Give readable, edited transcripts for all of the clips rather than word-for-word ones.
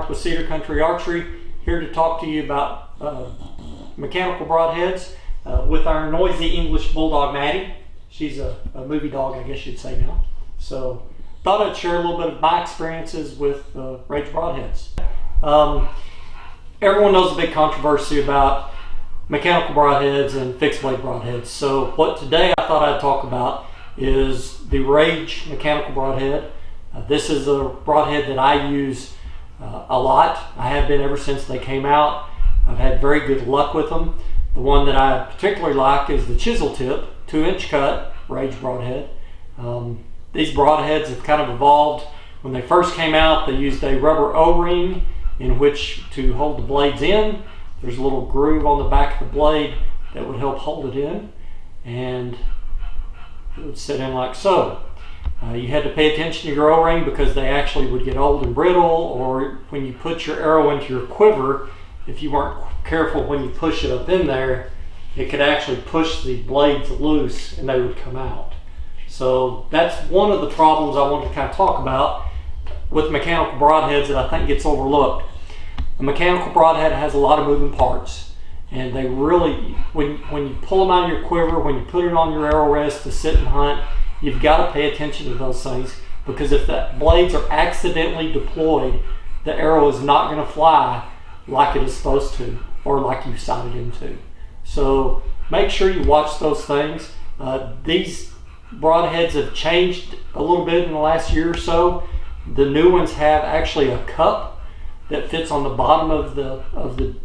Mark with Cedar Country Archery, here to talk to you about mechanical broadheads with our noisy English Bulldog Maddie. She's a movie dog, I guess you'd say now. So thought I'd share a little bit of my experiences with Rage Broadheads. Everyone knows the big controversy about mechanical broadheads and fixed blade broadheads. So what today I thought I'd talk about is the Rage mechanical broadhead. This is a broadhead that I use a lot. I have been ever since they came out. I've had very good luck with them. The one that I particularly like is the chisel tip, 2-inch cut Rage broadhead. These broadheads have kind of evolved. When they first came out, they used a rubber O-ring in which to hold the blades in. There's a little groove on the back of the blade that would help hold it in, and it would sit in like so. You had to pay attention to your O-ring because they actually would get old and brittle, or when you put your arrow into your quiver, if you weren't careful when you push it up in there, it could actually push the blades loose and they would come out. So that's one of the problems I wanted to kind of talk about with mechanical broadheads that I think gets overlooked. A mechanical broadhead has a lot of moving parts, and they really, when you pull them out of your quiver, when you put it on your arrow rest to sit and hunt, you've got to pay attention to those things, because if the blades are accidentally deployed, the arrow is not going to fly like it is supposed to, or like you've sighted into. So make sure you watch those things. These broadheads have changed a little bit in the last year or so. The new ones have actually a cup that fits on the bottom of the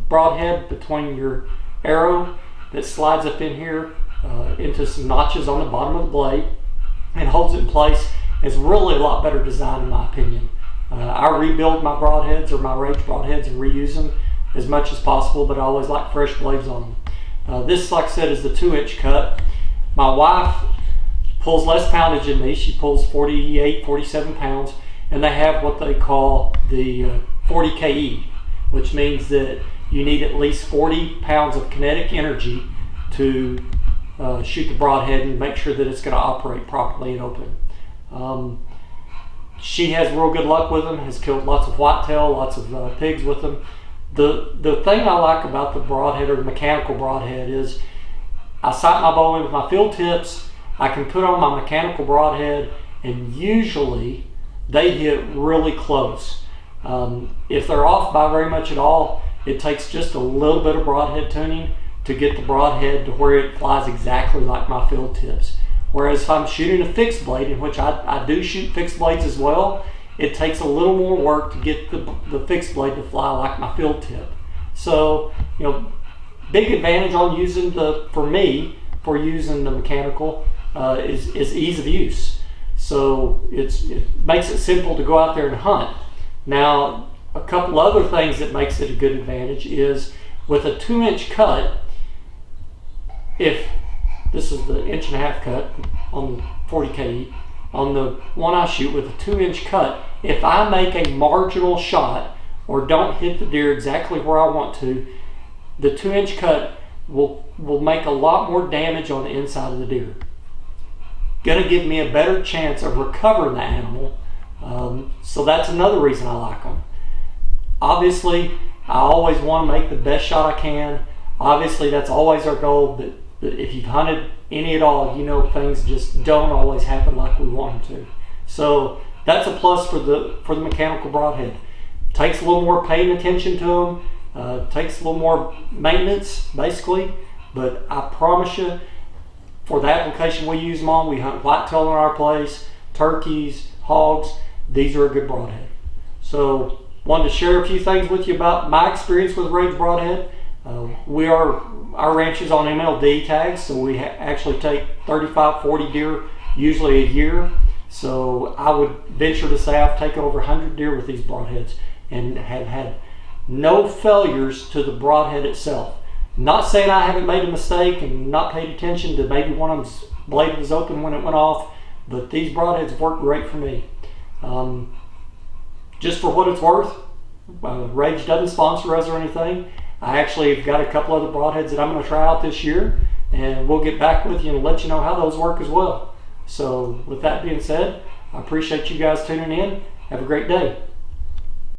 broadhead between your arrow that slides up in here into some notches on the bottom of the blade and holds it in place. It's really a lot better design in my opinion. I rebuild my broadheads or my Rage broadheads and reuse them as much as possible, but I always like fresh blades on them. This, like I said, is the 2-inch cut. My wife pulls less poundage than me. She pulls 48, 47 pounds, and they have what they call the 40 KE, which means that you need at least 40 pounds of kinetic energy to shoot the broadhead and make sure that it's going to operate properly and open. She has real good luck with them, has killed lots of whitetail, lots of pigs with them. The thing I like about the broadhead or the mechanical broadhead is I sight my bow in with my field tips. I can put on my mechanical broadhead, and usually they hit really close. If they're off by very much at all, it takes just a little bit of broadhead tuning to get the broadhead to where it flies exactly like my field tips. Whereas if I'm shooting a fixed blade, in which I do shoot fixed blades as well, it takes a little more work to get the fixed blade to fly like my field tip. So, you know, big advantage on using for using the mechanical is ease of use. So it makes it simple to go out there and hunt. Now, a couple other things that makes it a good advantage is with a 2-inch cut, if this is the 1.5-inch cut on the 40 KE, on the one I shoot with a 2-inch cut, if I make a marginal shot or don't hit the deer exactly where I want to, the 2-inch cut will make a lot more damage on the inside of the deer. Gonna give me a better chance of recovering the animal. So that's another reason I like them. Obviously, I always want to make the best shot I can. Obviously, that's always our goal, but if you've hunted any at all, you know things just don't always happen like we want them to. So that's a plus for the mechanical broadhead. Takes a little more paying attention to them, takes a little more maintenance basically, but I promise you, for the application we use them on, we hunt whitetail on our place, turkeys, hogs, these are a good broadhead. So wanted to share a few things with you about my experience with Rage broadhead. Our ranch is on MLD tags, so we actually take 35, 40 deer usually a year. So I would venture to say I've taken over 100 deer with these broadheads and have had no failures to the broadhead itself. Not saying I haven't made a mistake and not paid attention to maybe one of them's blade was open when it went off, but these broadheads work great for me. Just for what it's worth, Rage doesn't sponsor us or anything. I actually have got a couple other broadheads that I'm going to try out this year, and we'll get back with you and let you know how those work as well. So with that being said, I appreciate you guys tuning in. Have a great day.